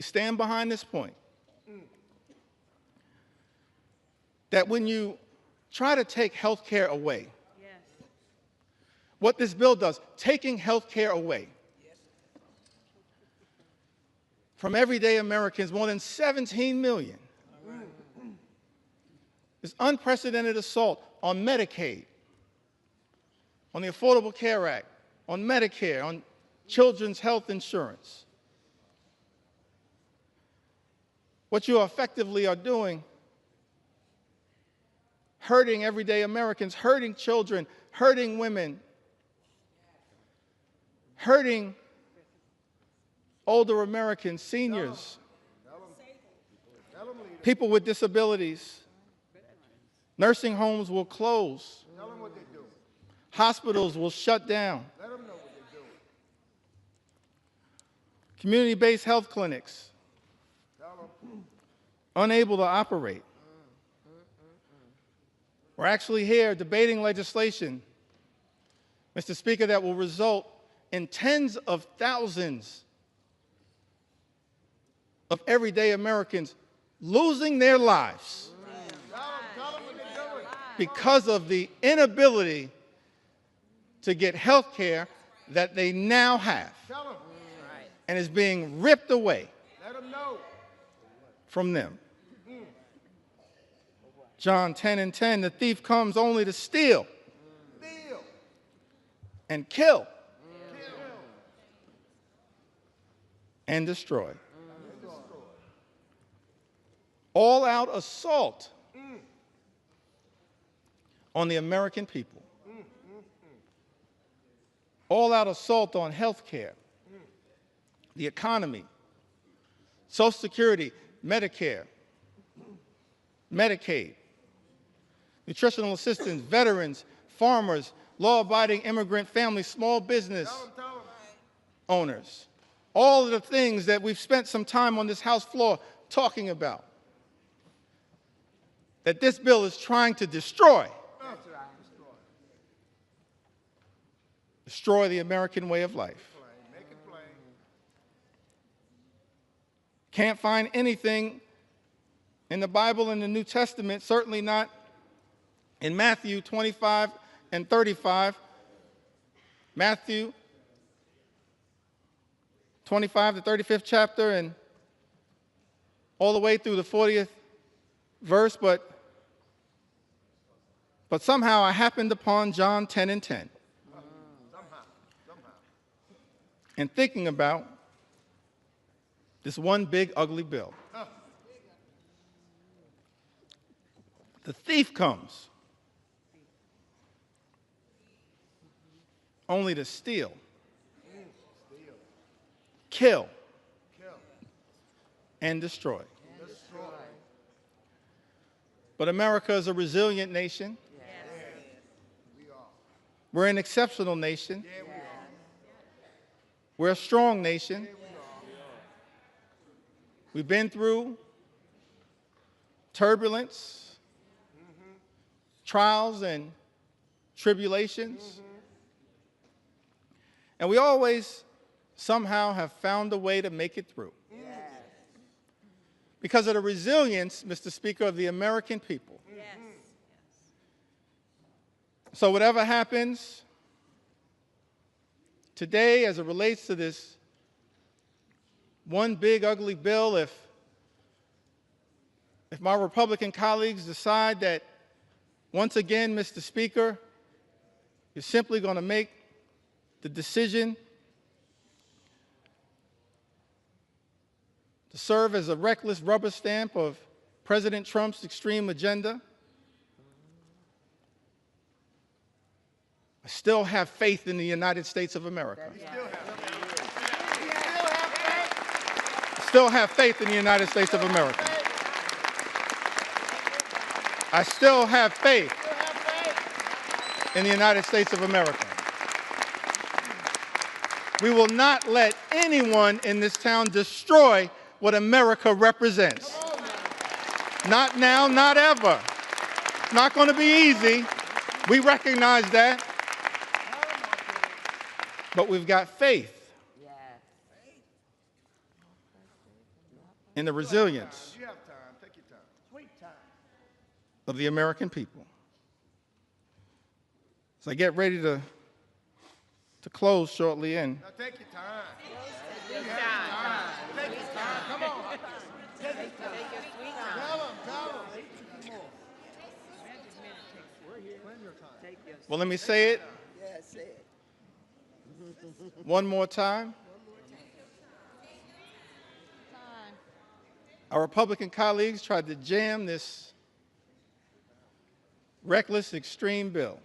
stand behind this point, that when you try to take health care away, what this bill does, taking health care away from everyday Americans, more than 17 million, this unprecedented assault on Medicaid, on the Affordable Care Act, on Medicare, on children's health insurance. What you effectively are doing, hurting everyday Americans, hurting children, hurting women, hurting older Americans, seniors, people with disabilities. Nursing homes will close. Hospitals will shut down. Community-based health clinics unable to operate. We're actually here debating legislation, Mr. Speaker, that will result in tens of thousands of everyday Americans losing their lives because of the inability to get health care that they now have and is being ripped away from them. John 10:10, the thief comes only to steal and kill and destroy. All-out assault on the American people. All-out assault on health care, the economy, Social Security, Medicare, Medicaid, nutritional assistance, veterans, farmers, law-abiding immigrant families, small business owners. All of the things that we've spent some time on this House floor talking about, that this bill is trying to destroy. Destroy the American way of life. Can't find anything in the Bible and the New Testament, certainly not in Matthew 25 and 35. Matthew 25, the 35th chapter, and all the way through the 40th verse, but somehow I happened upon John 10:10. And thinking about this one big ugly bill. The thief comes only to steal, kill, and destroy. But America is a resilient nation. We're an exceptional nation. We're a strong nation. We've been through turbulence, trials, and tribulations. And we always somehow have found a way to make it through. Because of the resilience, Mr. Speaker, of the American people. So whatever happens today as it relates to this one big ugly bill, if my Republican colleagues decide that once again, Mr. Speaker, you're simply going to make the decision to serve as a reckless rubber stamp of President Trump's extreme agenda, I still have faith in the United States of America. Still have faith in the United States of America. I still have faith in the United States of America. We will not let anyone in this town destroy what America represents. Not now, not ever. Not going to be easy. We recognize that. But we've got faith in the resilience You have time. Take your time. Sweet time. of the American people. As I get ready to close shortly in, Now take your time. You have time. Take your time. Come on. Take your time. Tell them. Come on. We're here. Claim your time. well, let me say it Yes, say it. one more time. Our Republican colleagues tried to jam this reckless, extreme bill,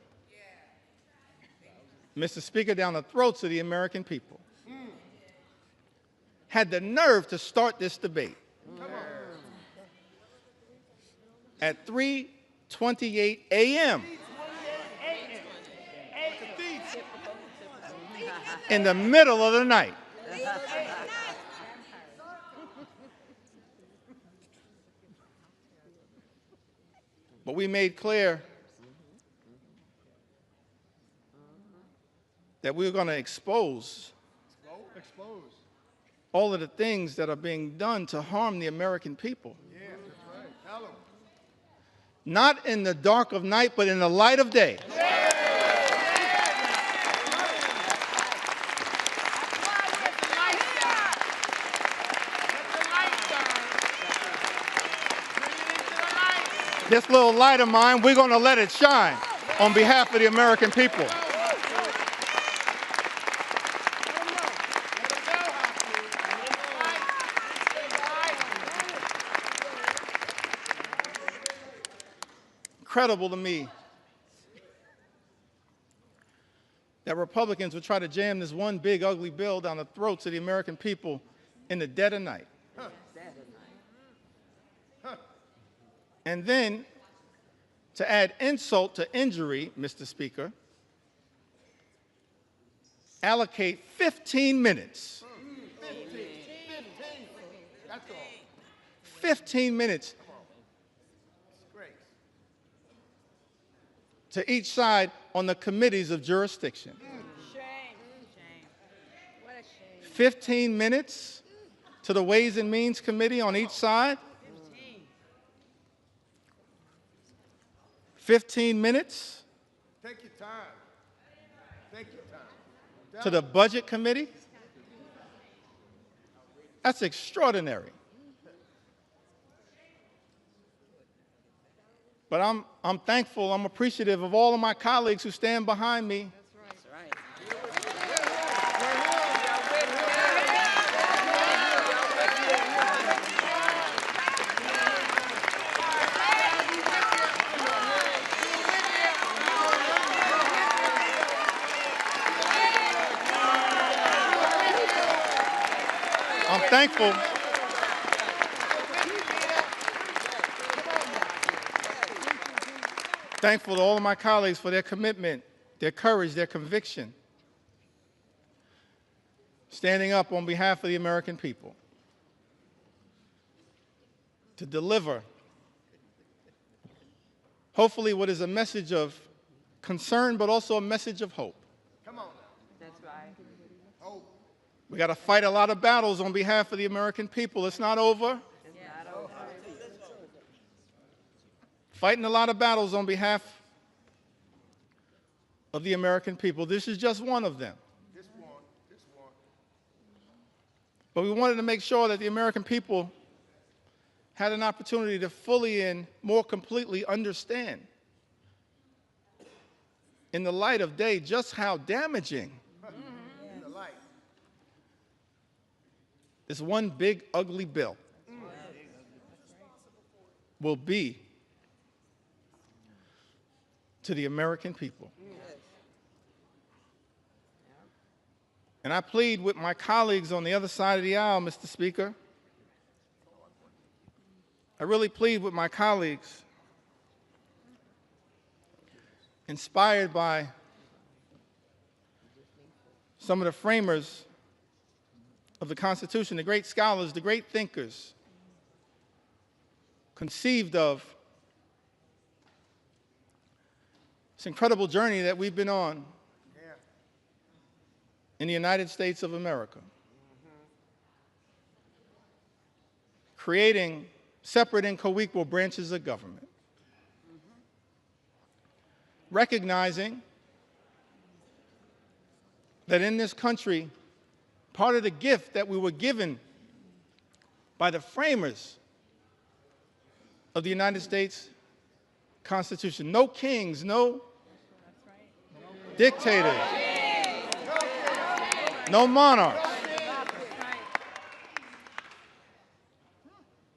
Mr. Speaker, down the throats of the American people. Had the nerve to start this debate at 3:28 a.m. in the middle of the night. But we made clear that we were going to expose all of the things that are being done to harm the American people. Yeah, that's right. Tell them. Not in the dark of night, but in the light of day. This little light of mine, we're going to let it shine on behalf of the American people. Incredible to me that Republicans would try to jam this one big ugly bill down the throats of the American people in the dead of night. And then, to add insult to injury, Mr. Speaker, allocate 15 minutes. 15 minutes to each side on the committees of jurisdiction. Shame. What a shame. 15 minutes to the Ways and Means Committee on each side. 15 minutes Take your time. Take your time. to the Budget Committee. That's extraordinary. But I'm thankful, I'm appreciative of all of my colleagues who stand behind me. That's right. I'm thankful. Thankful to all of my colleagues for their commitment, their courage, their conviction, standing up on behalf of the American people to deliver, hopefully, what is a message of concern, but also a message of hope. Come on. That's right. Oh, We got to fight a lot of battles on behalf of the American people. It's not over. It's not over. Fighting a lot of battles on behalf of the American people. This is just one of them. this one. But we wanted to make sure that the American people had an opportunity to fully and more completely understand, in the light of day, just how damaging In the light. this one big, ugly bill will be to the American people. And I plead with my colleagues on the other side of the aisle, Mr. Speaker. I really plead with my colleagues, inspired by some of the framers of the Constitution, the great scholars, the great thinkers, conceived of this incredible journey that we've been on Yeah. in the United States of America. creating separate and co-equal branches of government, recognizing that in this country, part of the gift that we were given by the framers of the United States Constitution, no kings, no dictators, no monarchs,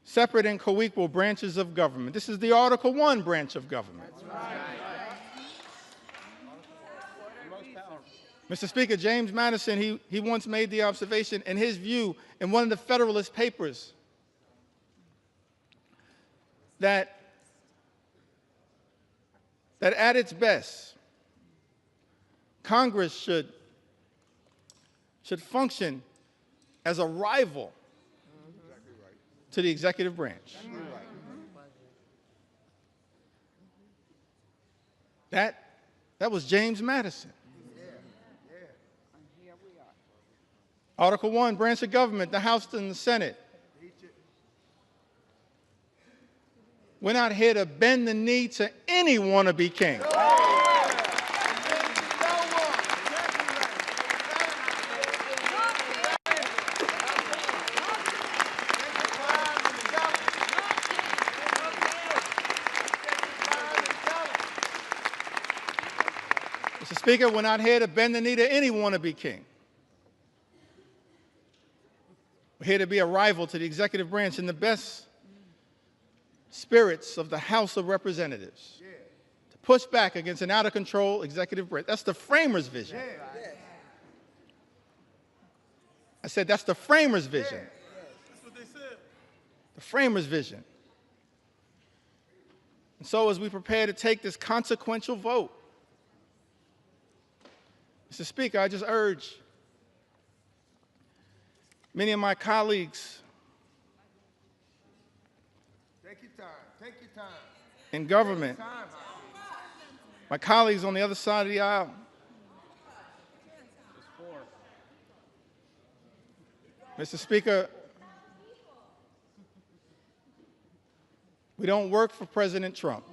separate and co-equal branches of government. This is the Article 1 branch of government. Mr. Speaker, James Madison, he once made the observation in his view in one of the Federalist Papers that at its best, Congress should function as a rival to the executive branch. That was James Madison. Article 1, branch of government, the House and the Senate. We're not here to bend the knee to any wannabe king. Mr. Speaker, we're not here to bend the knee to any wannabe king. We're here to be a rival to the executive branch in the best spirits of the House of Representatives, to push back against an out-of-control executive branch. That's the framers' vision. I said that's the framers' vision. That's what they said. The framers' vision. And so as we prepare to take this consequential vote, Mr. Speaker, I just urge many of my colleagues Take your time. in government, my colleagues on the other side of the aisle, Mr. Speaker, we don't work for President Trump.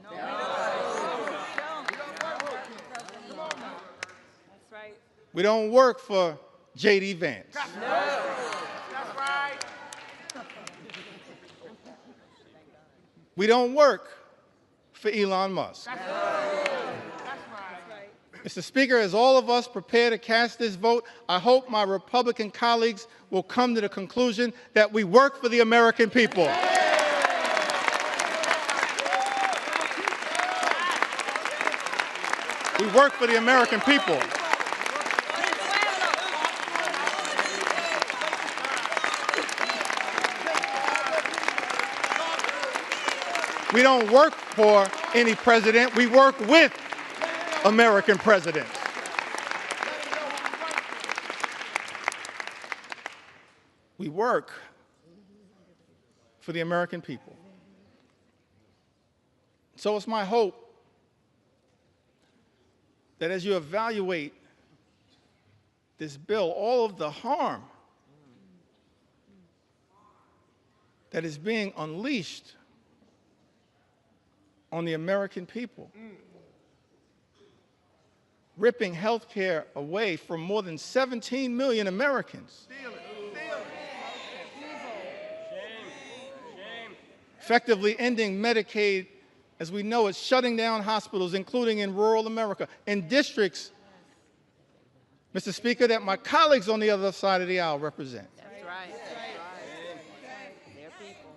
We don't work for J.D. Vance. That's right. We don't work for Elon Musk. That's right. Mr. Speaker, as all of us prepare to cast this vote, I hope my Republican colleagues will come to the conclusion that we work for the American people. We work for the American people. We don't work for any president. We work with American presidents. We work for the American people. So it's my hope that as you evaluate this bill, all of the harm that is being unleashed on the American people, ripping health care away from more than 17 million Americans, effectively ending Medicaid as we know it, shutting down hospitals, including in rural America, in districts, Mr. Speaker, that my colleagues on the other side of the aisle represent. That's right. They're people.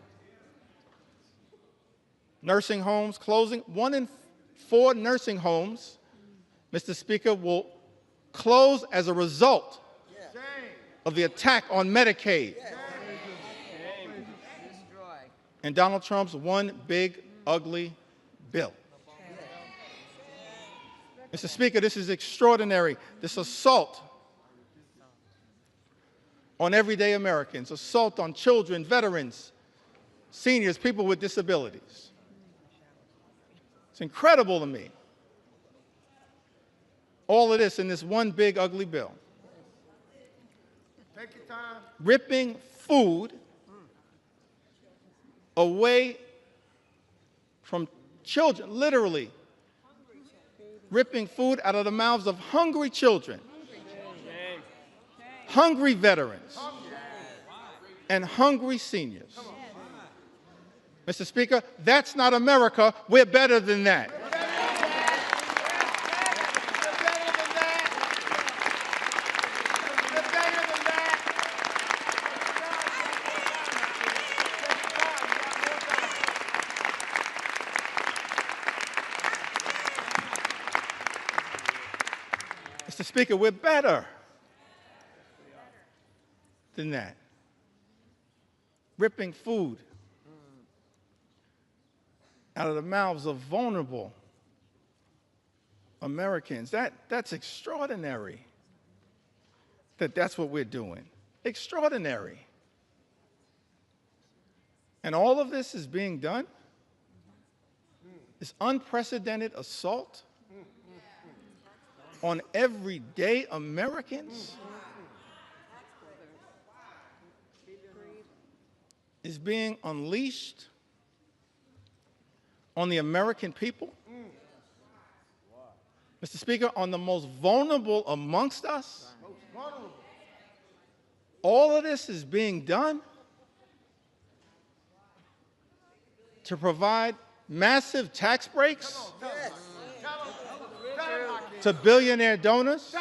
Nursing homes closing. 1 in 4 nursing homes, Mr. Speaker, will close as a result of the attack on Medicaid and Donald Trump's one big, ugly bill. Mr. Speaker, this is extraordinary. This assault on everyday Americans, assault on children, veterans, seniors, people with disabilities. It's incredible to me. All of this in this one big, ugly bill. Take your time. Ripping food away from children, literally ripping food out of the mouths of hungry children, hungry veterans, and hungry seniors. Mr. Speaker, that's not America. We're better than that. Mr. Speaker, we're better than that. Ripping food out of the mouths of vulnerable Americans. That's extraordinary that's what we're doing. Extraordinary. And all of this is being done? This unprecedented assault on everyday Americans is being unleashed on the American people? Mr. Speaker, on the most vulnerable amongst us? All of this is being done to provide massive tax breaks to billionaire donors?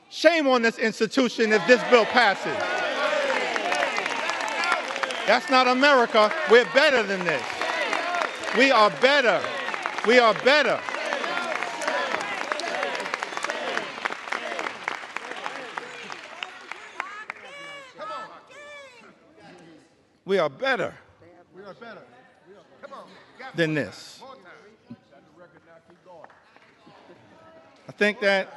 Shame on this institution if this bill passes. That's not America. We're better than this. We are better. We are better. We are better than this. I think that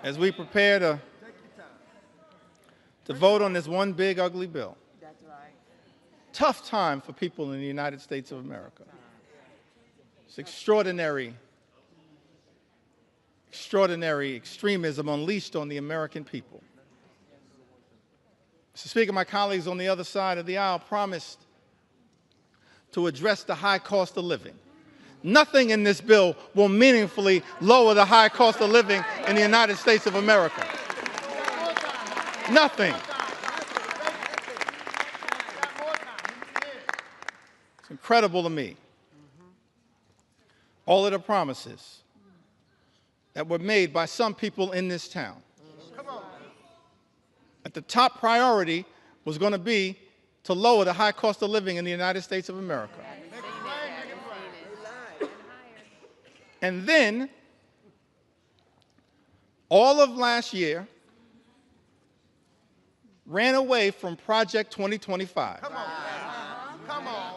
as we prepare to vote on this one big, ugly bill, That's right. tough time for people in the United States of America. It's extraordinary extremism unleashed on the American people. Mr. Speaker, my colleagues on the other side of the aisle promised to address the high cost of living. Nothing in this bill will meaningfully lower the high cost of living in the United States of America. Nothing. It's incredible to me. All of the promises that were made by some people in this town. That the top priority was going to be to lower the high cost of living in the United States of America. And then, all of last year, ran away from Project 2025. Come on.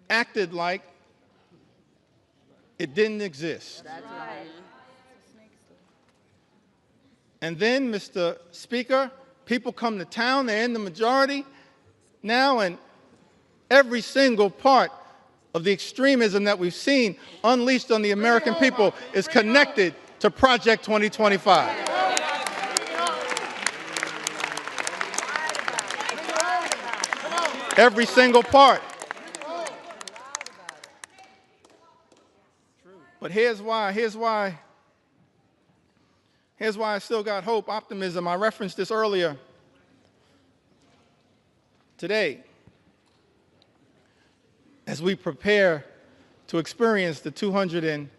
Acted like it didn't exist. That's right. And then, Mr. Speaker, people come to town, they're in the majority now, and every single part of the extremism that we've seen unleashed on the American people is connected to Project 2025. Every single part. But here's why I still got hope, optimism. I referenced this earlier today. As we prepare to experience the 249th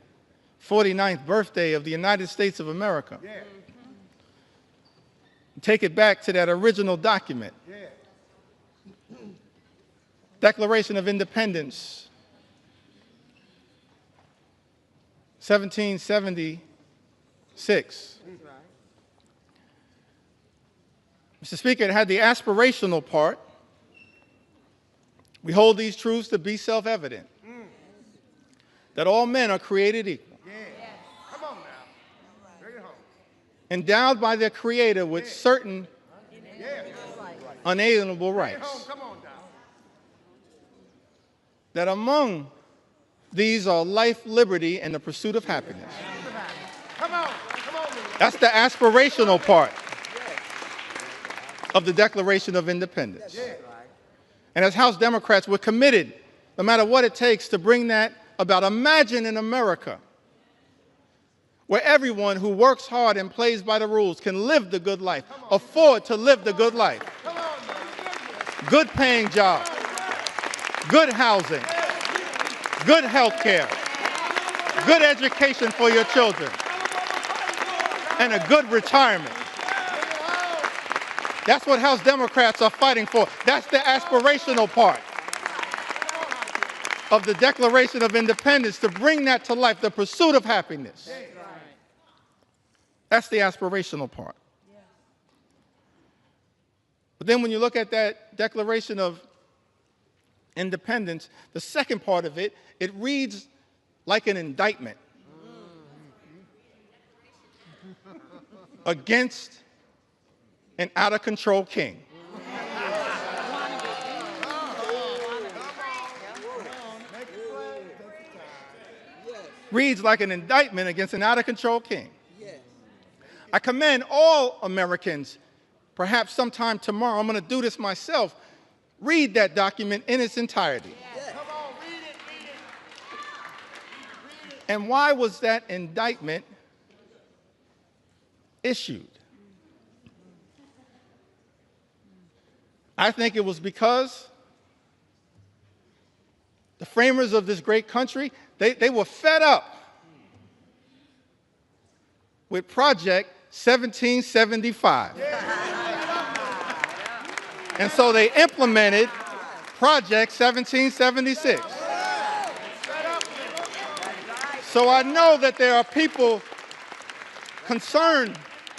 birthday of the United States of America. Yeah. Take it back to that original document. Yeah. Declaration of Independence, 1776. Mr. Speaker, it had the aspirational part. We hold these truths to be self-evident, that all men are created equal, Yeah. Come on now. Bring it home. endowed by their Creator with certain Yeah. unalienable Bring it rights, home. Come on now. that among these are life, liberty, and the pursuit of happiness. Come on. Come on, Lee. That's the aspirational part of the Declaration of Independence. And as House Democrats, we're committed, no matter what it takes, to bring that about. Imagine in America where everyone who works hard and plays by the rules can live the good life, afford to live the good life. Good paying jobs, good housing, good health care, good education for your children, and a good retirement. That's what House Democrats are fighting for. That's the aspirational part of the Declaration of Independence, to bring that to life, the pursuit of happiness. That's the aspirational part. But then when you look at that Declaration of Independence, the second part of it, it reads like an indictment against an out-of-control king. Reads like an indictment against an out-of-control king. I commend all Americans, perhaps sometime tomorrow, I'm going to do this myself, read that document in its entirety. And why was that indictment issued? I think it was because the framers of this great country, they were fed up with Project 1775. And so they implemented Project 1776. So I know that there are people concerned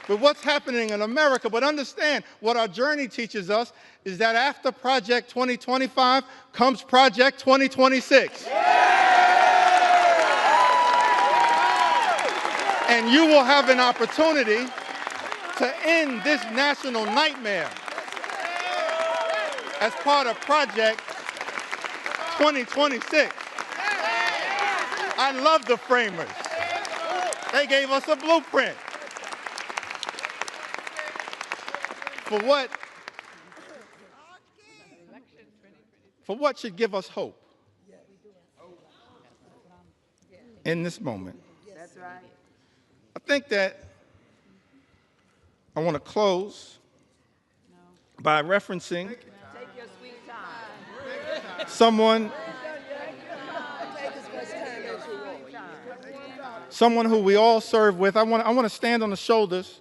with what's happening in America, but understand what our journey teaches us is that after Project 2025 comes Project 2026. And you will have an opportunity to end this national nightmare as part of Project 2026. I love the framers. They gave us a blueprint for what should give us hope in this moment. That's right. I think that I want to close by referencing Take your sweet time. someone who we all serve with. I want to stand on the shoulders,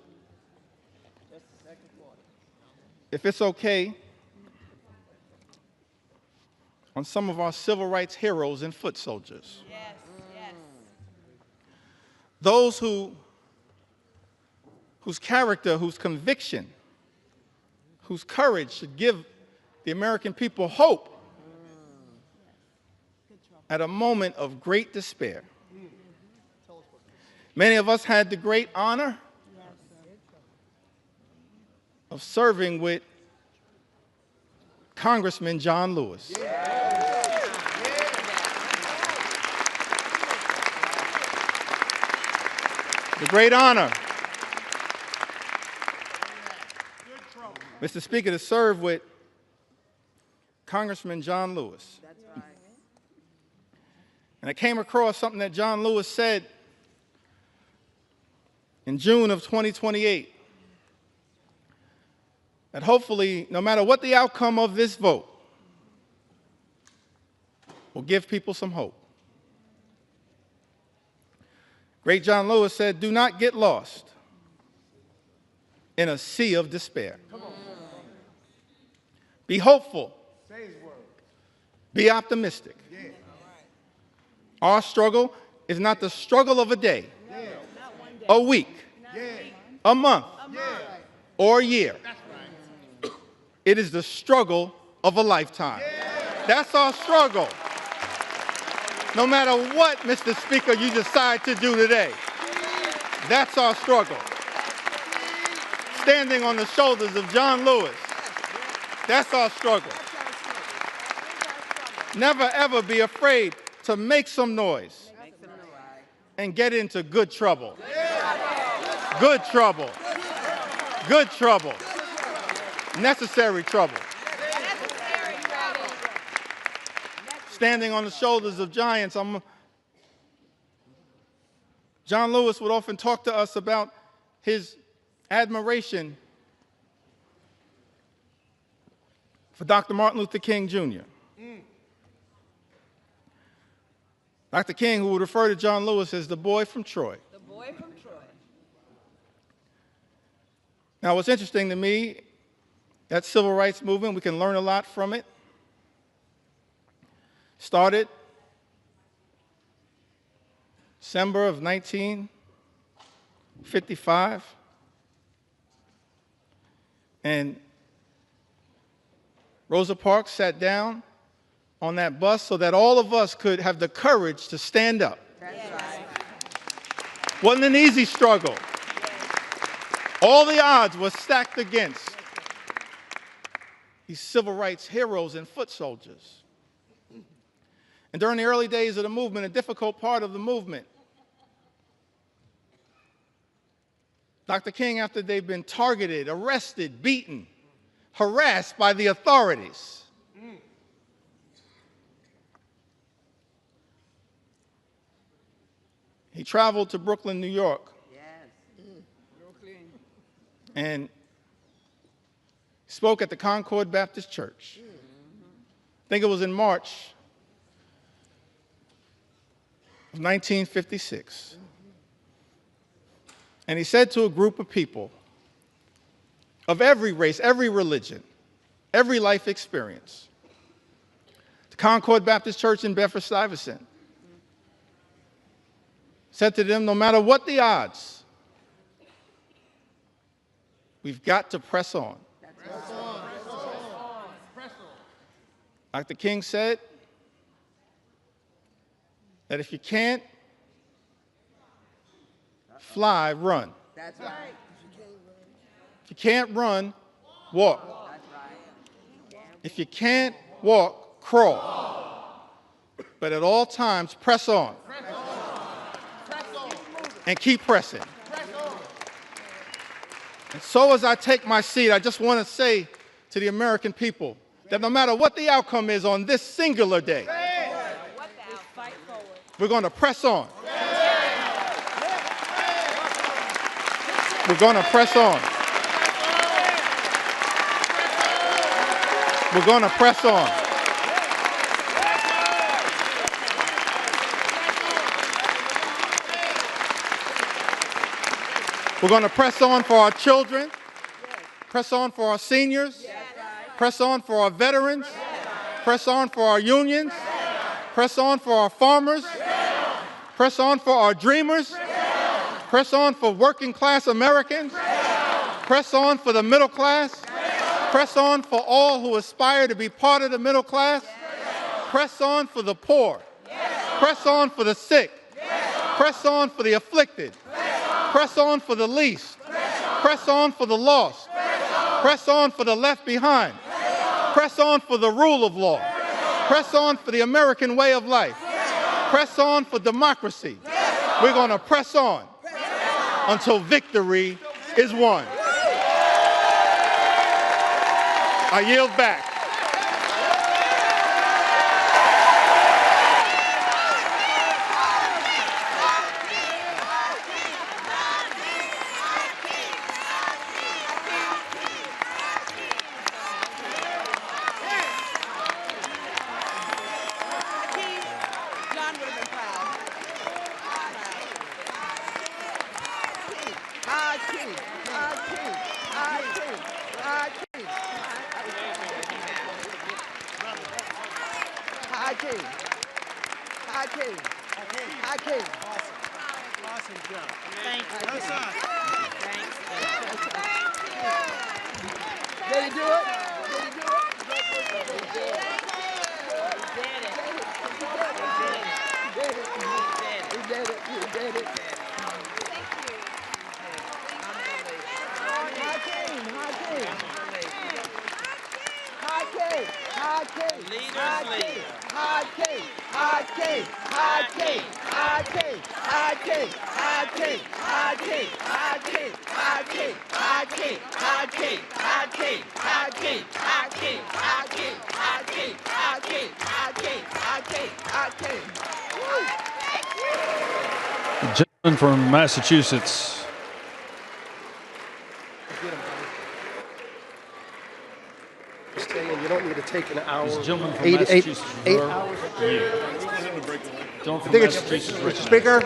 if it's okay, on some of our civil rights heroes and foot soldiers. Yes, yes. Those whose character, whose conviction, whose courage should give the American people hope at a moment of great despair. Many of us had the great honor of serving with Congressman John Lewis. The great honor, Mr. Speaker, to serve with Congressman John Lewis. That's right. And I came across something that John Lewis said in June of 2028, that hopefully, no matter what the outcome of this vote, will give people some hope. Great John Lewis said, "Do not get lost in a sea of despair. Be hopeful. Be optimistic. Our struggle is not the struggle of a day, a week, a month, or a year. It is the struggle of a lifetime." That's our struggle. No matter what, Mr. Speaker, you decide to do today, that's our struggle. Standing on the shoulders of John Lewis, that's our struggle. Never, ever be afraid to make some noise and get into good trouble. Good trouble. Good trouble. Necessary trouble. Standing on the shoulders of giants. John Lewis would often talk to us about his admiration for Dr. Martin Luther King Jr. Dr. King, who would refer to John Lewis as the boy from Troy. The boy from Troy. Now, what's interesting to me, that civil rights movement, we can learn a lot from it. Started December of 1955. And Rosa Parks sat down on that bus so that all of us could have the courage to stand up. That's right. Wasn't an easy struggle. All the odds were stacked against these civil rights heroes and foot soldiers. And during the early days of the movement, a difficult part of the movement, Dr. King, after they've been targeted, arrested, beaten, harassed by the authorities, he traveled to Brooklyn, New York, and spoke at the Concord Baptist Church. I think it was in March of 1956. And he said to a group of people of every race, every religion, every life experience, the Concord Baptist Church in Bedford-Stuyvesant, said to them, no matter what the odds, we've got to press on. Press on. Dr. King said that if you can't fly, run. That's right. If you can't run, walk. That's right. If you can't walk, crawl. But at all times, press on. And keep pressing. And so as I take my seat, I just want to say to the American people that no matter what the outcome is on this singular day, we're going to press on. We're going to press on. We're going to press on. We're going to press on for our children, press on for our seniors, press on for our veterans, press on for our unions, press on for our farmers, press on for our dreamers, press on for working class Americans, press on for the middle class, press on for all who aspire to be part of the middle class, press on for the poor, press on for the sick, press on for the afflicted, press on for the least, press on for the lost, press on for the left behind, press on for the rule of law, press on for the American way of life, press on for democracy. We're going to press on until victory is won. I yield back. John would have been proud. High king, high king, high king, high king. High king, high king, high king. Awesome job. Thank you. That's us. Did he do it? Did he do it? He did it. He did it. High king, high king. High king, high king. High king, high king, high king, high king, high king, high king, high king, high The gentleman from Massachusetts. You don't need to take an hour. This gentleman from Eight Massachusetts. hours. Gentleman from I think it's, Massachusetts. Mr. Speaker,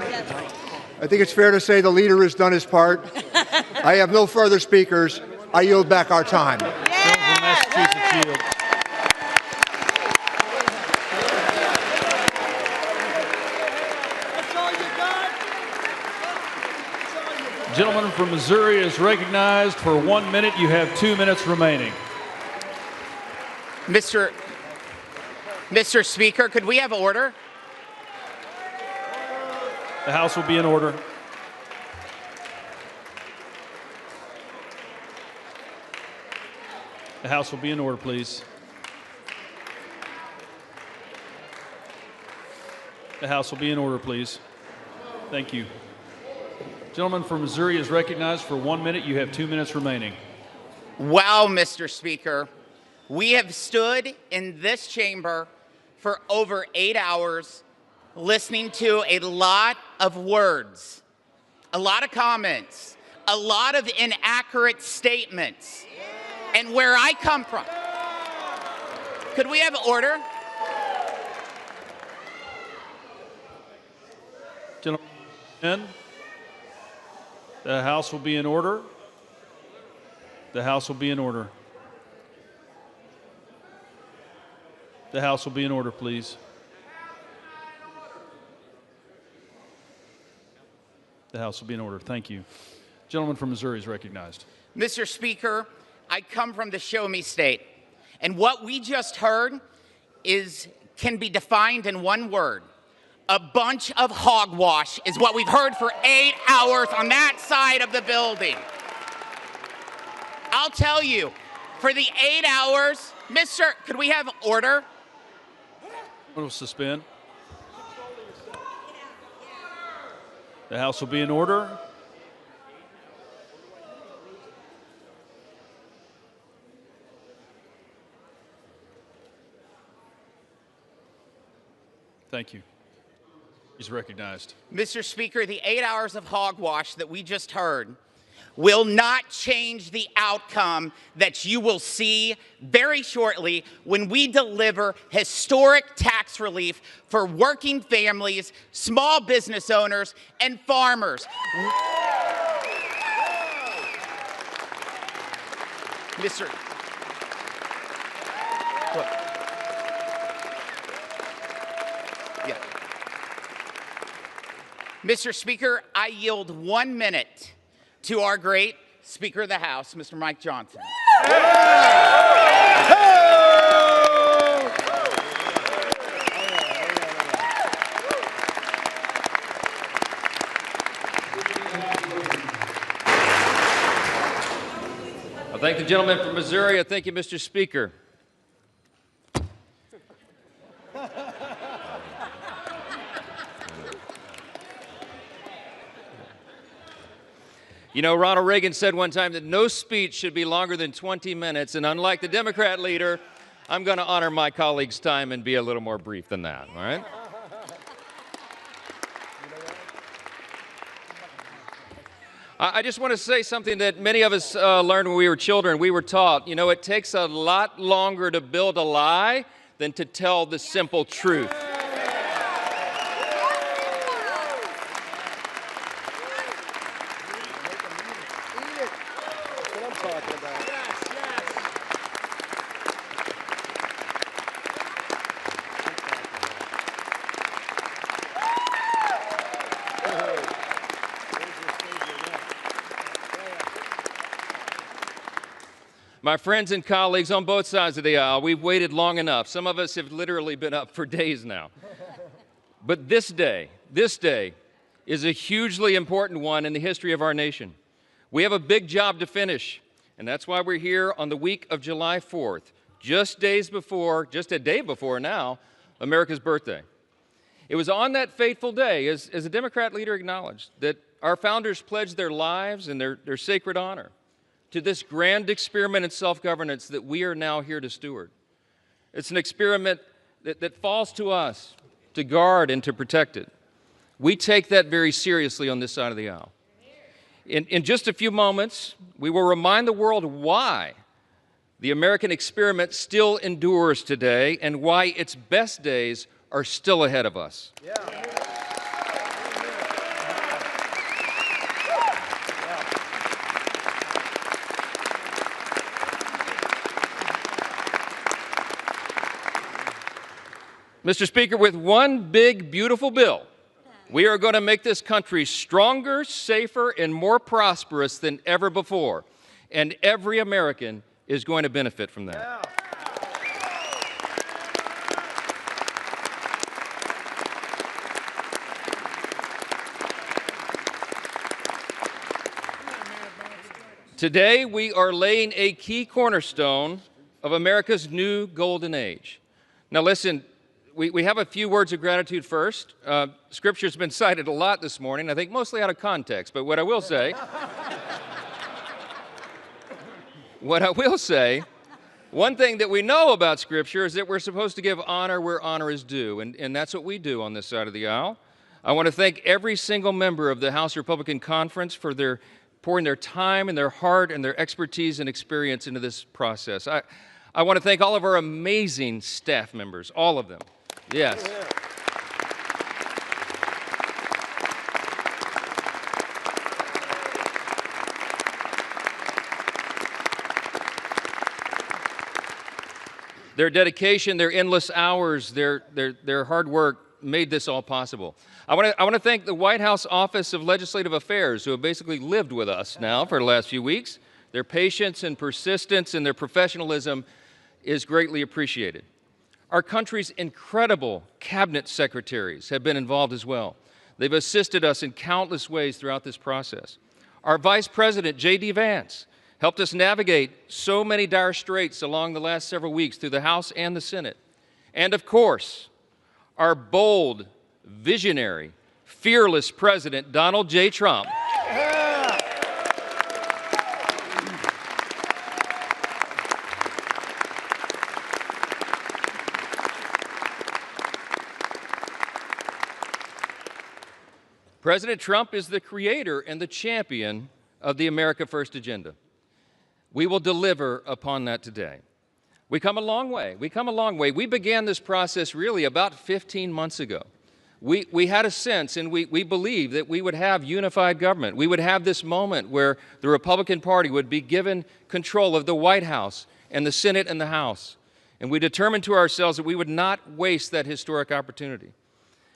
I think it's fair to say the leader has done his part. I have no further speakers. I yield back our time. Gentleman from Massachusetts yield. Gentleman from Missouri is recognized for 1 minute. You have 2 minutes remaining. Mr. Speaker, could we have order? The House will be in order. The House will be in order, please. The House will be in order, please. Thank you. Gentleman from Missouri is recognized for 1 minute. You have 2 minutes remaining. Wow, Mr. Speaker. We have stood in this chamber for over 8 hours listening to a lot of words, a lot of comments, a lot of inaccurate statements. And where I come from, could we have order? Gentlemen, the House will be in order. The House will be in order. The House will be in order, please. The House will be in order. Thank you. Gentleman from Missouri is recognized. Mr. Speaker, I come from the Show Me State, and what we just heard can be defined in one word. A bunch of hogwash is what we've heard for 8 hours on that side of the building. I'll tell you, for the 8 hours, could we have order? We'll suspend. The House will be in order. Thank you. He's recognized. Mr. Speaker, the 8 hours of hogwash that we just heard will not change the outcome that you will see very shortly when we deliver historic tax relief for working families, small business owners, and farmers. Mr. Look. Yeah. Mr. Speaker, I yield 1 minute to our great Speaker of the House, Mr. Mike Johnson. I thank the gentleman from Missouri. I thank you, Mr. Speaker. You know, Ronald Reagan said one time that no speech should be longer than 20 minutes, and unlike the Democrat leader, I'm going to honor my colleague's time and be a little more brief than that, all right? I just want to say something that many of us learned when we were children. We were taught, you know, it takes a lot longer to build a lie than to tell the simple truth. My friends and colleagues on both sides of the aisle, we've waited long enough. Some of us have literally been up for days now. But this day is a hugely important one in the history of our nation. We have a big job to finish, and that's why we're here on the week of July 4th, just a day before now, America's birthday. It was on that fateful day, as a Democrat leader acknowledged, that Our founders pledged their lives and their sacred honor to this grand experiment in self-governance that we are now here to steward. It's an experiment that falls to us to guard and to protect it. We take that very seriously on this side of the aisle. In just a few moments, we will remind the world why the American experiment still endures today and why its best days are still ahead of us. Yeah. Mr. Speaker, with one big, beautiful bill, we are going to make this country stronger, safer, and more prosperous than ever before. And every American is going to benefit from that. Yeah. Today, we are laying a key cornerstone of America's new golden age. Now listen, we have a few words of gratitude first. Scripture's been cited a lot this morning, I think mostly out of context, but what I will say, one thing that we know about Scripture is that we're supposed to give honor where honor is due, and that's what we do on this side of the aisle. I want to thank every single member of the House Republican Conference for their pouring their time and their heart and their expertise and experience into this process. I want to thank all of our amazing staff members, all of them. Yes. Their dedication, their endless hours, their hard work made this all possible. I want to thank the White House Office of Legislative Affairs, who have basically lived with us now for the last few weeks. Their patience and persistence and their professionalism is greatly appreciated. Our country's incredible cabinet secretaries have been involved as well. They've assisted us in countless ways throughout this process. Our Vice President, J.D. Vance, helped us navigate so many dire straits along the last several weeks through the House and the Senate. And of course, our bold, visionary, fearless President, Donald J. Trump. President Trump is the creator and the champion of the America First agenda. We will deliver upon that today. We come a long way. We began this process really about 15 months ago. We had a sense and we believed that we would have unified government. We would have this moment where the Republican Party would be given control of the White House and the Senate and the House. And we determined to ourselves that we would not waste that historic opportunity.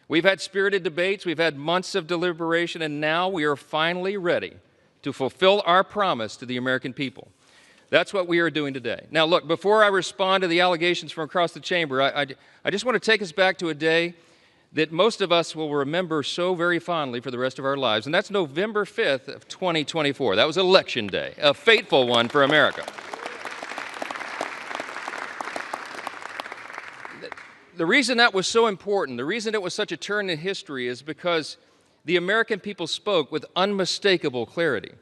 We've had spirited debates, we've had months of deliberation, and now we are finally ready to fulfill our promise to the American people. That's what we are doing today. Now look, before I respond to the allegations from across the chamber, I just want to take us back to a day that most of us will remember so very fondly for the rest of our lives, and that's November 5th of 2024. That was Election Day, a fateful one for America. The reason that was so important, the reason it was such a turn in history is because the American people spoke with unmistakable clarity.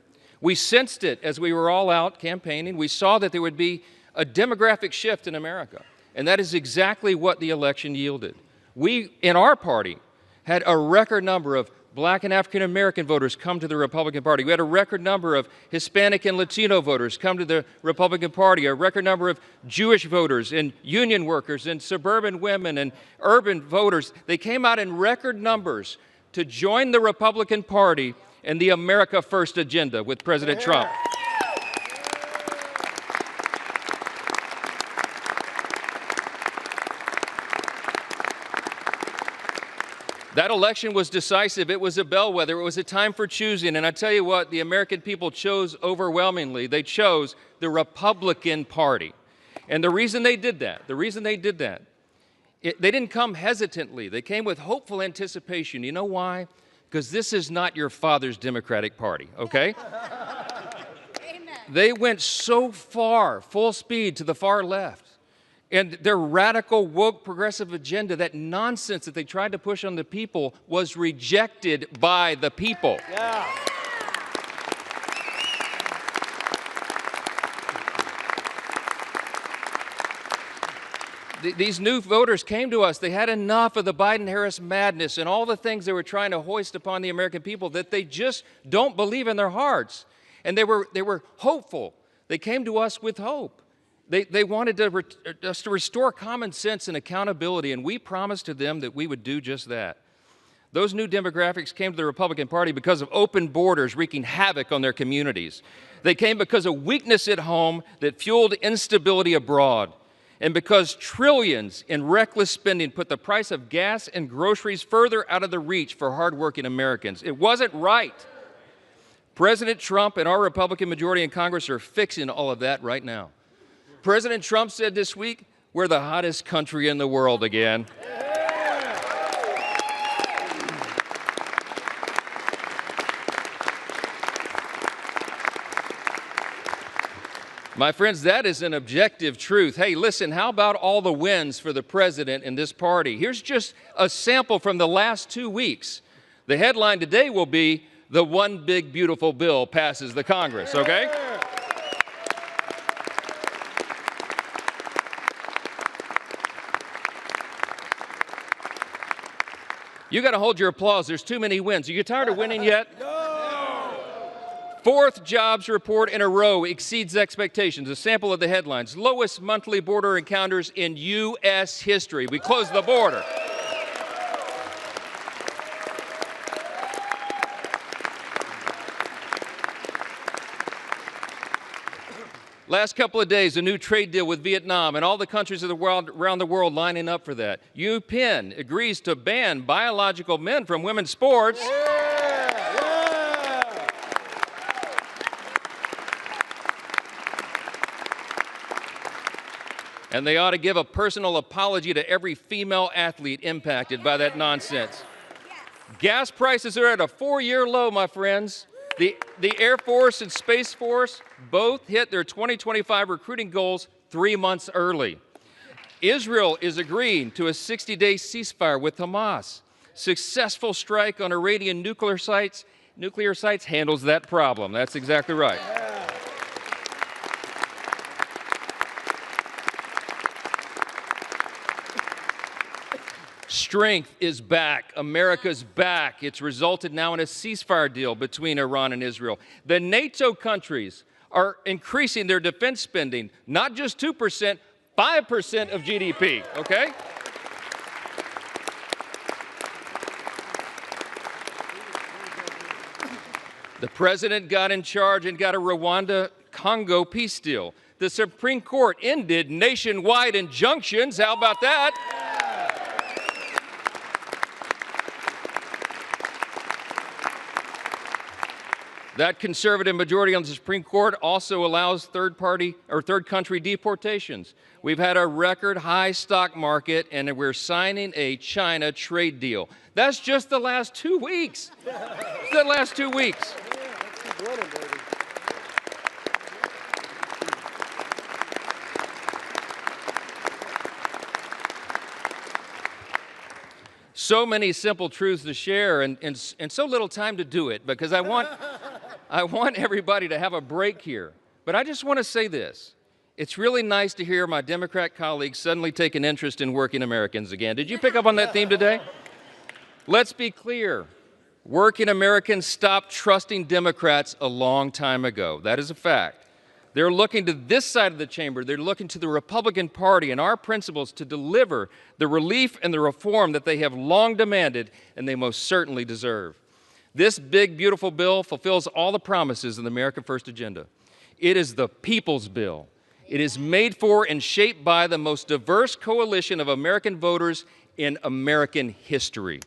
We sensed it as we were all out campaigning. We saw that there would be a demographic shift in America, and that is exactly what the election yielded. We, in our party, had a record number of Black and African American voters come to the Republican Party. We had a record number of Hispanic and Latino voters come to the Republican Party, a record number of Jewish voters and union workers and suburban women and urban voters. They came out in record numbers to join the Republican Party and the America First agenda with President Trump. That election was decisive. It was a bellwether. It was a time for choosing. And I tell you what, the American people chose overwhelmingly. They chose the Republican Party. And the reason they did that, they didn't come hesitantly. They came with hopeful anticipation. You know why? Because this is not your father's Democratic Party, okay? Amen. They went so far, full speed, to the far left. And their radical, woke, progressive agenda, that nonsense that they tried to push on the people, was rejected by the people. Yeah. These new voters came to us. They had enough of the Biden-Harris madness and all the things they were trying to hoist upon the American people that they just don't believe in their hearts. And they were hopeful. They came to us with hope. They wanted us to restore common sense and accountability, and we promised to them that we would do just that. Those new demographics came to the Republican Party because of open borders wreaking havoc on their communities. They came because of weakness at home that fueled instability abroad, and because trillions in reckless spending put the price of gas and groceries further out of the reach for hardworking Americans. It wasn't right. President Trump and our Republican majority in Congress are fixing all of that right now. President Trump said this week, we're the hottest country in the world again. My friends, that is an objective truth. Hey, listen, how about all the wins for the president and this party? Here's just a sample from the last 2 weeks. The headline today will be, the one big beautiful bill passes the Congress, okay? You got to hold your applause. There's too many wins. Are you tired of winning yet? Fourth jobs report in a row exceeds expectations. A sample of the headlines. Lowest monthly border encounters in U.S. history. We closed the border. Last couple of days, a new trade deal with Vietnam and all the countries of the world, around the world lining up for that. UPenn agrees to ban biological men from women's sports. And they ought to give a personal apology to every female athlete impacted by that nonsense. Gas prices are at a 4-year low, my friends. The Air Force and Space Force both hit their 2025 recruiting goals 3 months early. Israel is agreeing to a 60-day ceasefire with Hamas. Successful strike on Iranian nuclear sites handles that problem. That's exactly right. Strength is back. America's back. It's resulted now in a ceasefire deal between Iran and Israel. The NATO countries are increasing their defense spending, not just 2%, 5% of GDP, okay? The president got in charge and got a Rwanda-Congo peace deal. The Supreme Court ended nationwide injunctions. How about that? That conservative majority on the Supreme Court also allows third country deportations. We've had a record high stock market, and we're signing a China trade deal. That's just the last 2 weeks. The last 2 weeks. So many simple truths to share, and so little time to do it, because I want everybody to have a break here. But I just want to say this. It's really nice to hear my Democrat colleagues suddenly take an interest in working Americans again. Did you pick up on that theme today? Let's be clear. Working Americans stopped trusting Democrats a long time ago. That is a fact. They're looking to this side of the chamber. They're looking to the Republican Party and our principles to deliver the relief and the reform that they have long demanded and they most certainly deserve. This big, beautiful bill fulfills all the promises of the America First agenda. It is the people's bill. It is made for and shaped by the most diverse coalition of American voters in American history.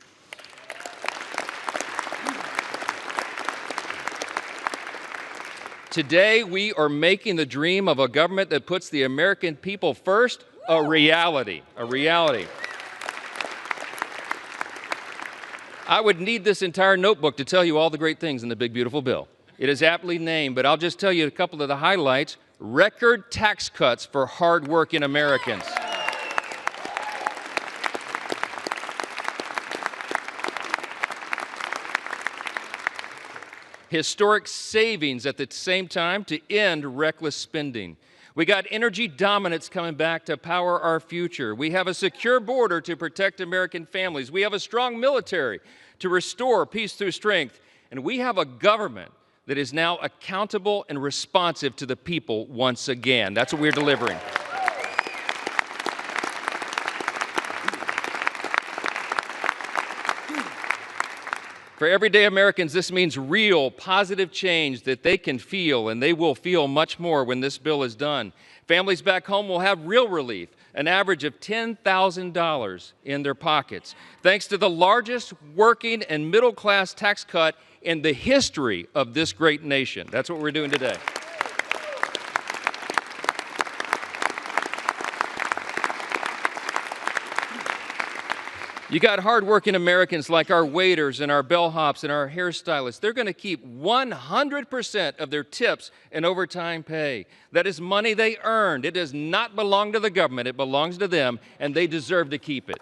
Today, we are making the dream of a government that puts the American people first a reality. A reality. I would need this entire notebook to tell you all the great things in the big, beautiful bill. It is aptly named, but I'll just tell you a couple of the highlights. Record tax cuts for hardworking Americans. historic savings at the same time to end reckless spending. We got energy dominance coming back to power our future. We have a secure border to protect American families. We have a strong military to restore peace through strength. And we have a government that is now accountable and responsive to the people once again. That's what we're delivering. For everyday Americans, this means real, positive change that they can feel, and they will feel much more when this bill is done. Families back home will have real relief, an average of $10,000 in their pockets, thanks to the largest working and middle-class tax cut in the history of this great nation. That's what we're doing today. You got hardworking Americans like our waiters and our bellhops and our hairstylists. They're going to keep 100% of their tips and overtime pay. That is money they earned. It does not belong to the government. It belongs to them, and they deserve to keep it.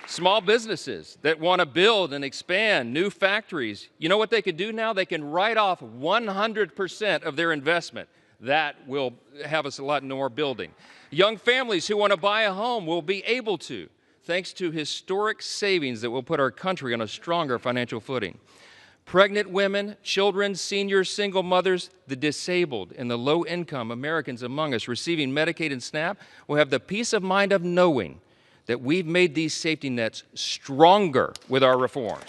Small businesses that want to build and expand new factories, you know what they can do now? They can write off 100% of their investment. That will have us a lot more building. Young families who want to buy a home will be able to, thanks to historic savings that will put our country on a stronger financial footing. Pregnant women, children, seniors, single mothers, the disabled, and the low-income Americans among us receiving Medicaid and SNAP will have the peace of mind of knowing that we've made these safety nets stronger with our reforms.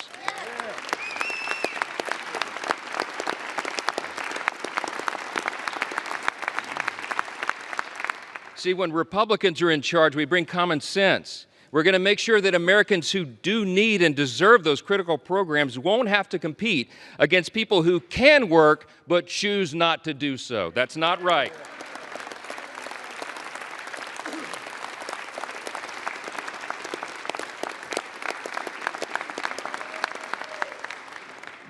See, when Republicans are in charge, we bring common sense. We're going to make sure that Americans who do need and deserve those critical programs won't have to compete against people who can work but choose not to do so. That's not right.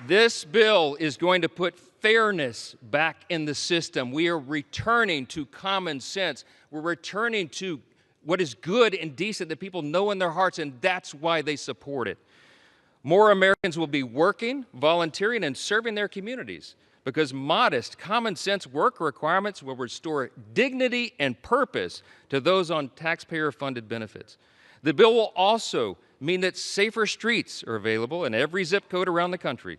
This bill is going to put fairness back in the system. We are returning to common sense. We're returning to what is good and decent that people know in their hearts, and that's why they support it. More Americans will be working, volunteering, and serving their communities because modest, common sense work requirements will restore dignity and purpose to those on taxpayer-funded benefits. The bill will also mean that safer streets are available in every zip code around the country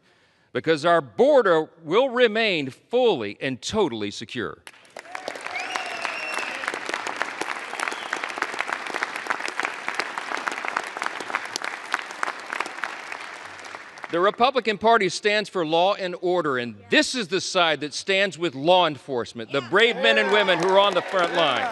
because our border will remain fully and totally secure. The Republican Party stands for law and order, and this is the side that stands with law enforcement, the brave men and women who are on the front line.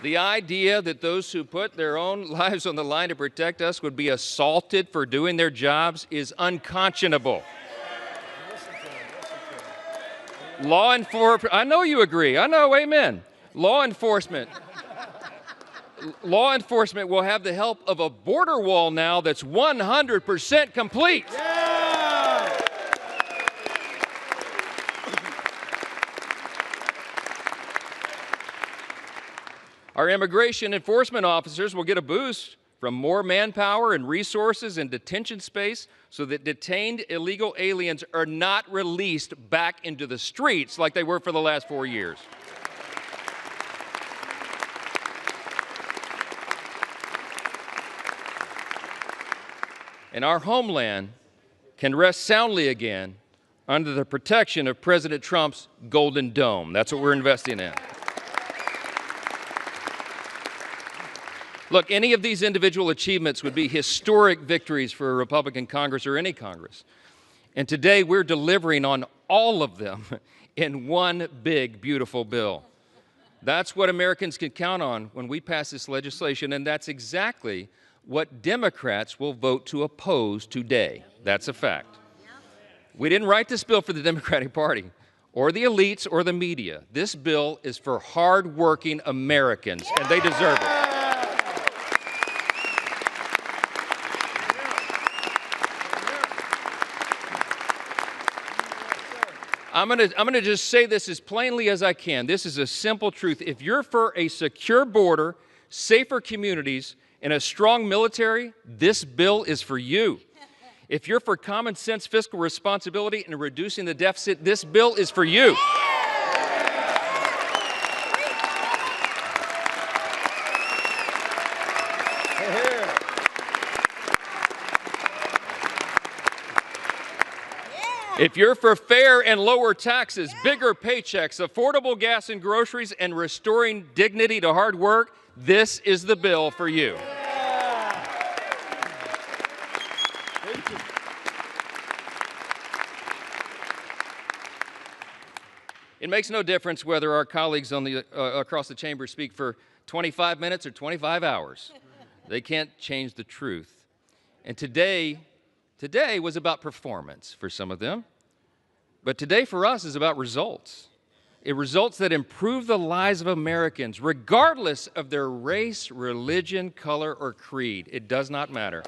The idea that those who put their own lives on the line to protect us would be assaulted for doing their jobs is unconscionable. Law enforcement, I know you agree. I know, amen. Law enforcement will have the help of a border wall now that's 100% complete. Yeah! Our immigration enforcement officers will get a boost from more manpower and resources and detention space so that detained illegal aliens are not released back into the streets like they were for the last 4 years. And our homeland can rest soundly again under the protection of President Trump's Golden Dome. That's what we're investing in. Look, any of these individual achievements would be historic victories for a Republican Congress or any Congress. And today we're delivering on all of them in one big, beautiful bill. That's what Americans can count on when we pass this legislation, and that's exactly what Democrats will vote to oppose today. That's a fact. We didn't write this bill for the Democratic Party or the elites or the media. This bill is for hard-working Americans, and they deserve it. I'm gonna just say this as plainly as I can. This is a simple truth. If you're for a secure border, safer communities, and a strong military, this bill is for you. If you're for common sense fiscal responsibility and reducing the deficit, this bill is for you. If you're for fair and lower taxes, bigger paychecks, affordable gas and groceries, and restoring dignity to hard work, this is the bill for you. It makes no difference whether our colleagues on across the chamber speak for 25 minutes or 25 hours. They can't change the truth. And today was about performance for some of them. But today for us is about results. Results that improve the lives of Americans, regardless of their race, religion, color, or creed. It does not matter.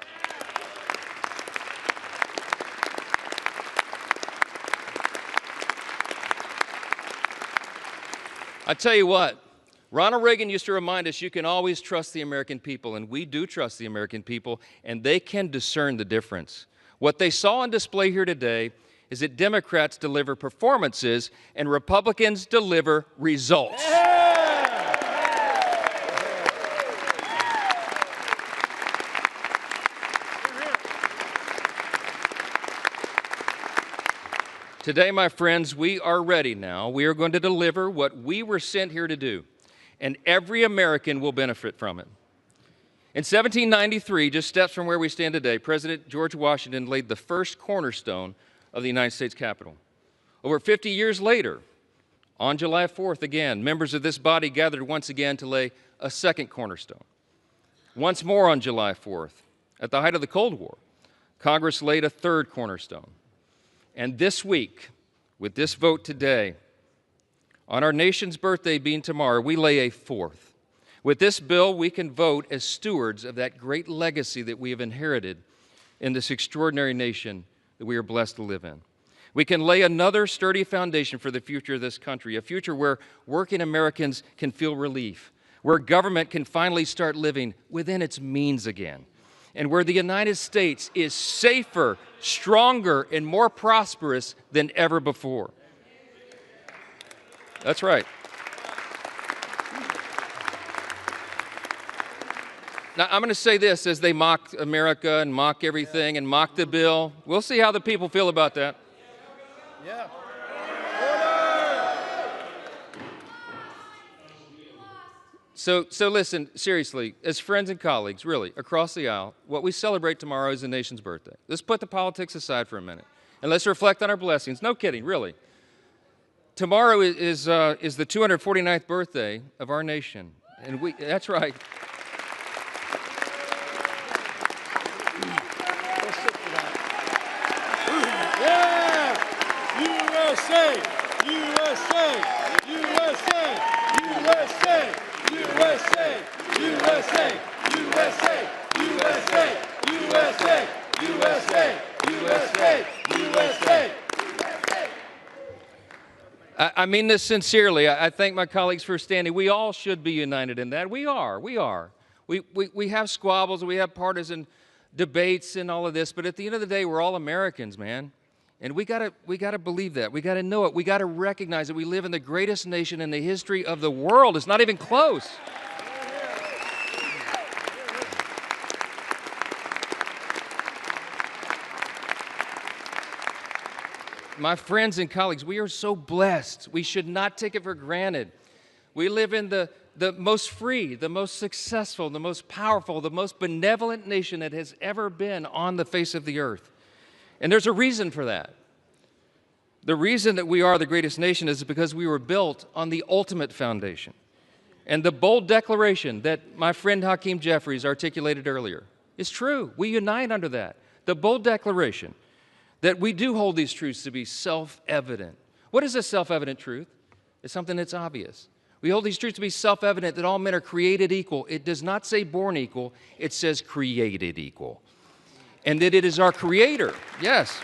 I tell you what, Ronald Reagan used to remind us you can always trust the American people, and we do trust the American people, and they can discern the difference. What they saw on display here today is that Democrats deliver performances and Republicans deliver results. Today, my friends, we are ready now. We are going to deliver what we were sent here to do, and every American will benefit from it. In 1793, just steps from where we stand today, President George Washington laid the first cornerstone of the United States Capitol. Over 50 years later, on July 4th again, members of this body gathered once again to lay a second cornerstone. Once more on July 4th, at the height of the Cold War, Congress laid a third cornerstone. And this week, with this vote today, on our nation's birthday being tomorrow, we lay a fourth. With this bill, we can vote as stewards of that great legacy that we have inherited in this extraordinary nation that we are blessed to live in. We can lay another sturdy foundation for the future of this country, a future where working Americans can feel relief, where government can finally start living within its means again, and where the United States is safer, stronger, and more prosperous than ever before. That's right. Now, I'm going to say this as they mock America and mock everything and mock the bill. We'll see how the people feel about that. Yeah. So listen, seriously, as friends and colleagues, really, across the aisle, what we celebrate tomorrow is the nation's birthday. Let's put the politics aside for a minute, and let's reflect on our blessings. No kidding, really. Tomorrow is the 249th birthday of our nation, and that's right. USA! USA! USA! USA! USA! USA! USA! USA! USA! USA! USA! USA! I mean this sincerely. I thank my colleagues for standing. We all should be united in that. We are. We have squabbles, we have partisan debates and all of this, but at the end of the day, we're all Americans, man. And we gotta believe that. We gotta know it. We gotta recognize that we live in the greatest nation in the history of the world. It's not even close. My friends and colleagues, we are so blessed. We should not take it for granted. We live in the most free, the most successful, the most powerful, the most benevolent nation that has ever been on the face of the earth. And there's a reason for that. The reason that we are the greatest nation is because we were built on the ultimate foundation. And the bold declaration that my friend Hakeem Jeffries articulated earlier is true. We unite under that. The bold declaration that we do hold these truths to be self-evident. What is a self-evident truth? It's something that's obvious. We hold these truths to be self-evident that all men are created equal. It does not say born equal. It says created equal. And that it is our Creator, yes.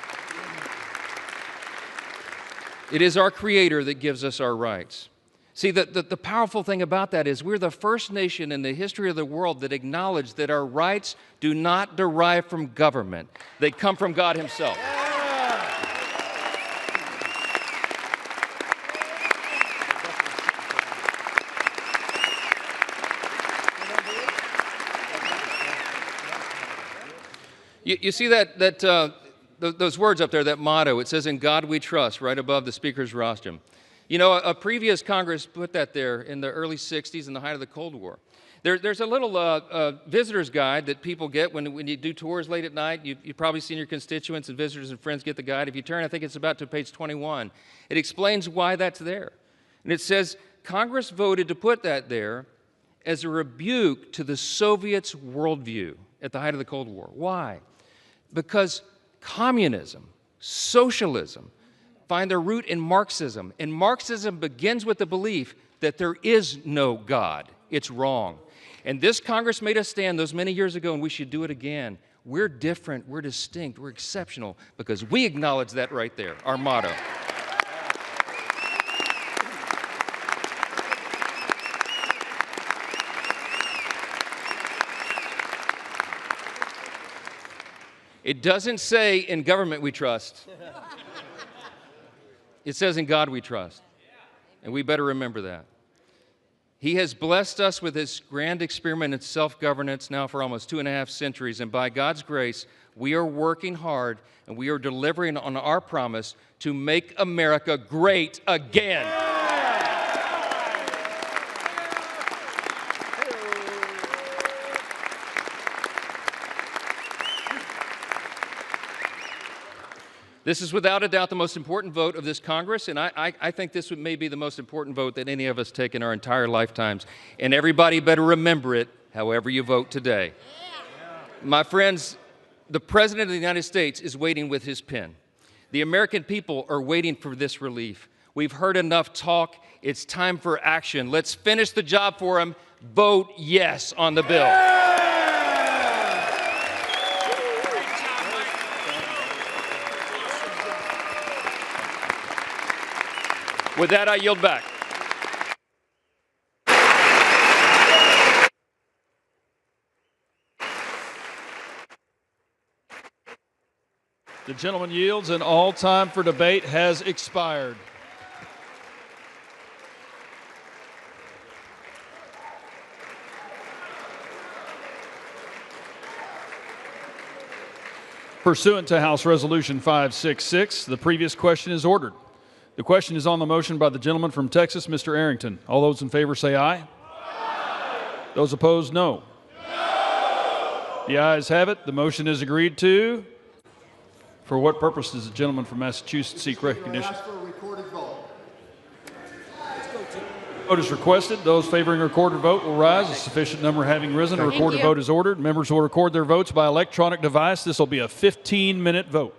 It is our Creator that gives us our rights. See, the powerful thing about that is we're the first nation in the history of the world that acknowledged that our rights do not derive from government. They come from God Himself. You see those words up there, that motto, it says, "In God we trust," right above the speaker's rostrum. You know, a previous Congress put that there in the early 60s in the height of the Cold War. There's a little visitor's guide that people get when you do tours late at night. You've probably seen your constituents and visitors and friends get the guide. If you turn, I think it's about to page 21. It explains why that's there. And it says, Congress voted to put that there as a rebuke to the Soviets' worldview at the height of the Cold War. Why? Because communism, socialism, find their root in Marxism. And Marxism begins with the belief that there is no God. It's wrong. And this Congress made us stand those many years ago, and we should do it again. We're different, we're distinct, we're exceptional, because we acknowledge that right there, our motto. It doesn't say in government we trust. It says in God we trust. And we better remember that. He has blessed us with His grand experiment in self-governance now for almost 2.5 centuries. And by God's grace, we are working hard and we are delivering on our promise to make America great again. This is without a doubt the most important vote of this Congress, and I think this may be the most important vote that any of us take in our entire lifetimes. And everybody better remember it, however you vote today. My friends, the President of the United States is waiting with his pen. The American people are waiting for this relief. We've heard enough talk. It's time for action. Let's finish the job for him. Vote yes on the bill. With that, I yield back. The gentleman yields, and all time for debate has expired. Pursuant to House Resolution 566, the previous question is ordered. The question is on the motion by the gentleman from Texas, Mr. Arrington. All those in favor say aye. Aye. Those opposed, no. No. The ayes have it. The motion is agreed to. For what purpose does the gentleman from Massachusetts seek recognition? Ask for a recorded vote. Vote is requested. Those favoring a recorded vote will rise. A sufficient number having risen, a recorded vote is ordered. Members will record their votes by electronic device. This will be a 15-minute vote.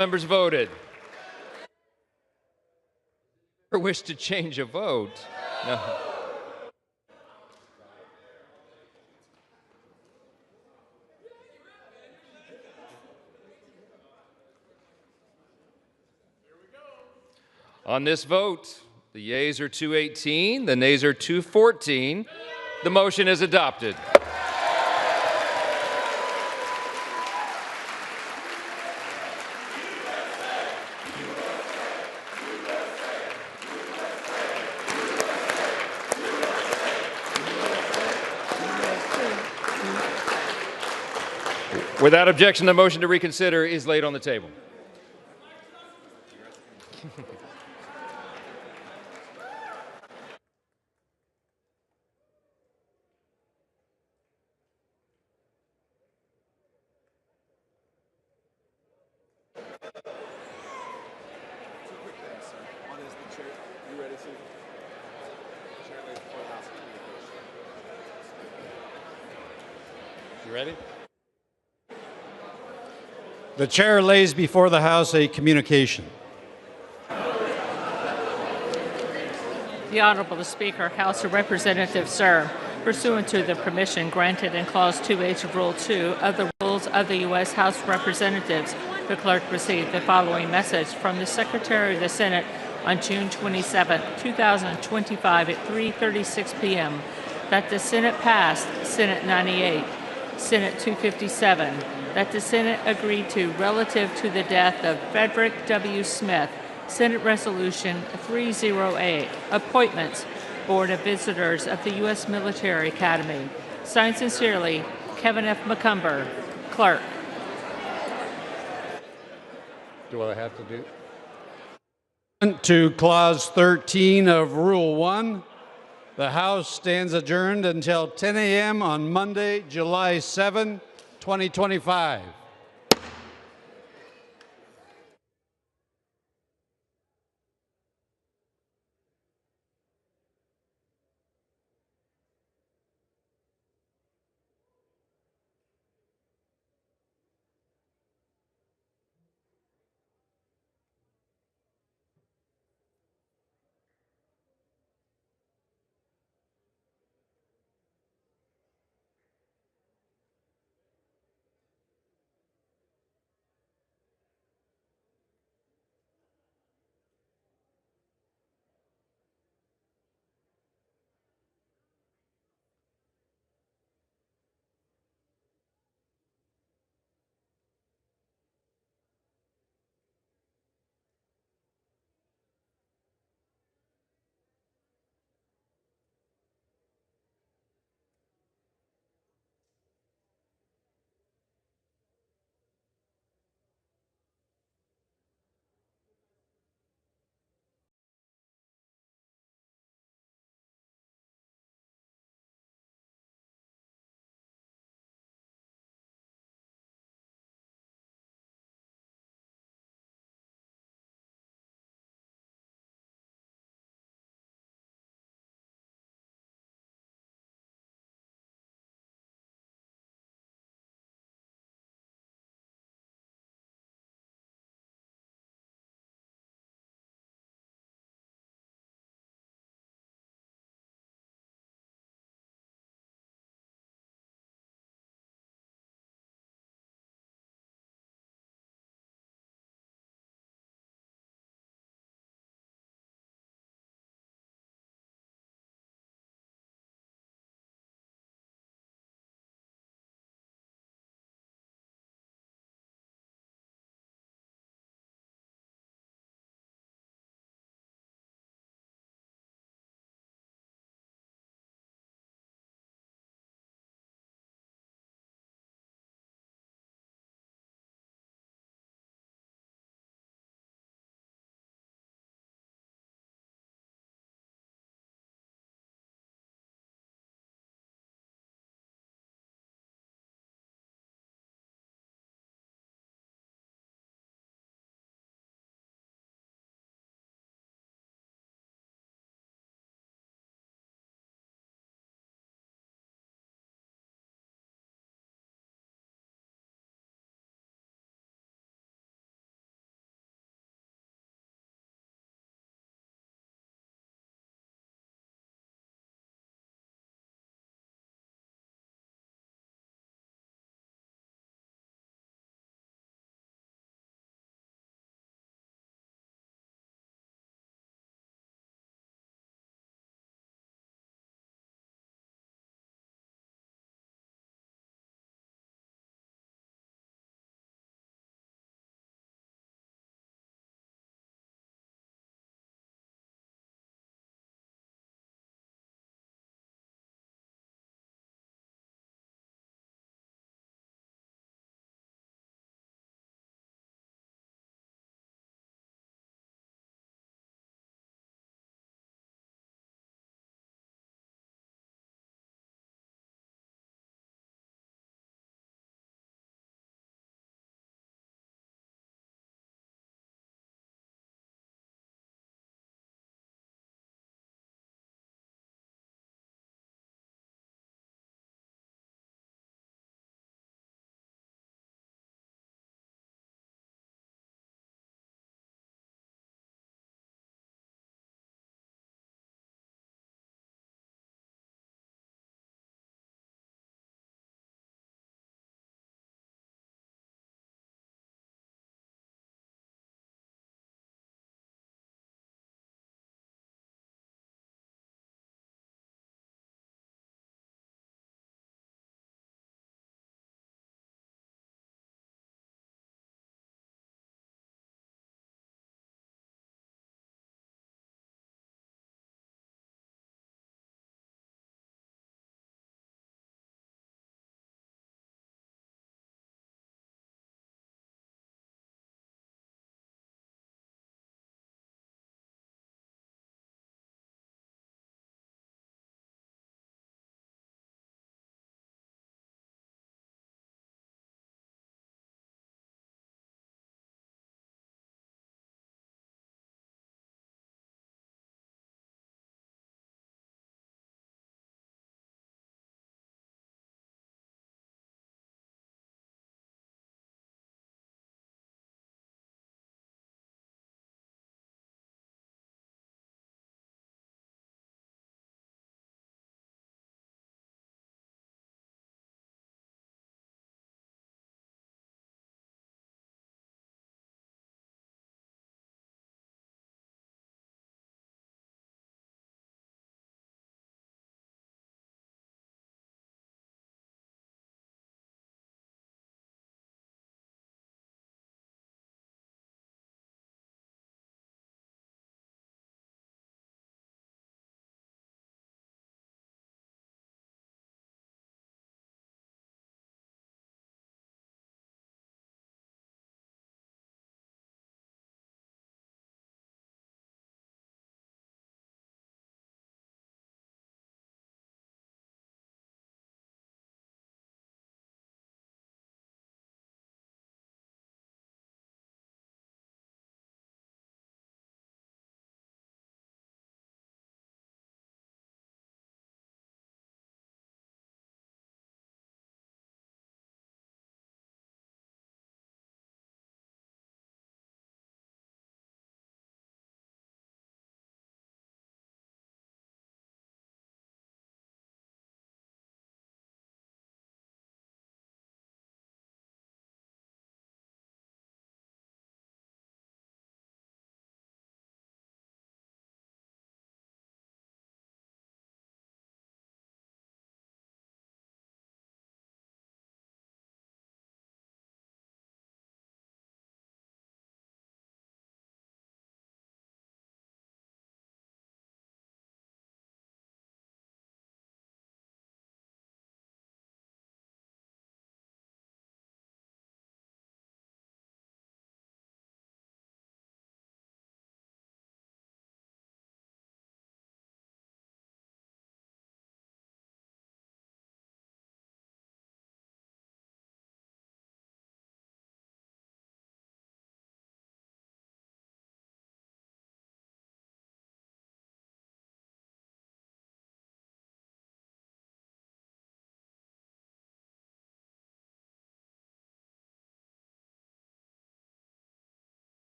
Members voted. Or wish to change a vote? No. On this vote, the yeas are 218, the nays are 214. The motion is adopted. Without objection, the motion to reconsider is laid on the table. You ready? The chair lays before the House a communication. The Honorable Speaker, House of Representatives, sir, pursuant to the permission granted in Clause 2H of Rule 2 of the Rules of the U.S. House of Representatives, the clerk received the following message from the Secretary of the Senate on June 27, 2025 at 3:36 p.m. that the Senate passed Senate 98, Senate 257, that the Senate agreed to relative to the death of Frederick W. Smith, Senate Resolution 308, Appointments, Board of Visitors of the U.S. Military Academy. Signed sincerely, Kevin F. McCumber, Clerk. Do I have to do? To Clause 13 of Rule 1, the House stands adjourned until 10 a.m. on Monday, July 7, 2025.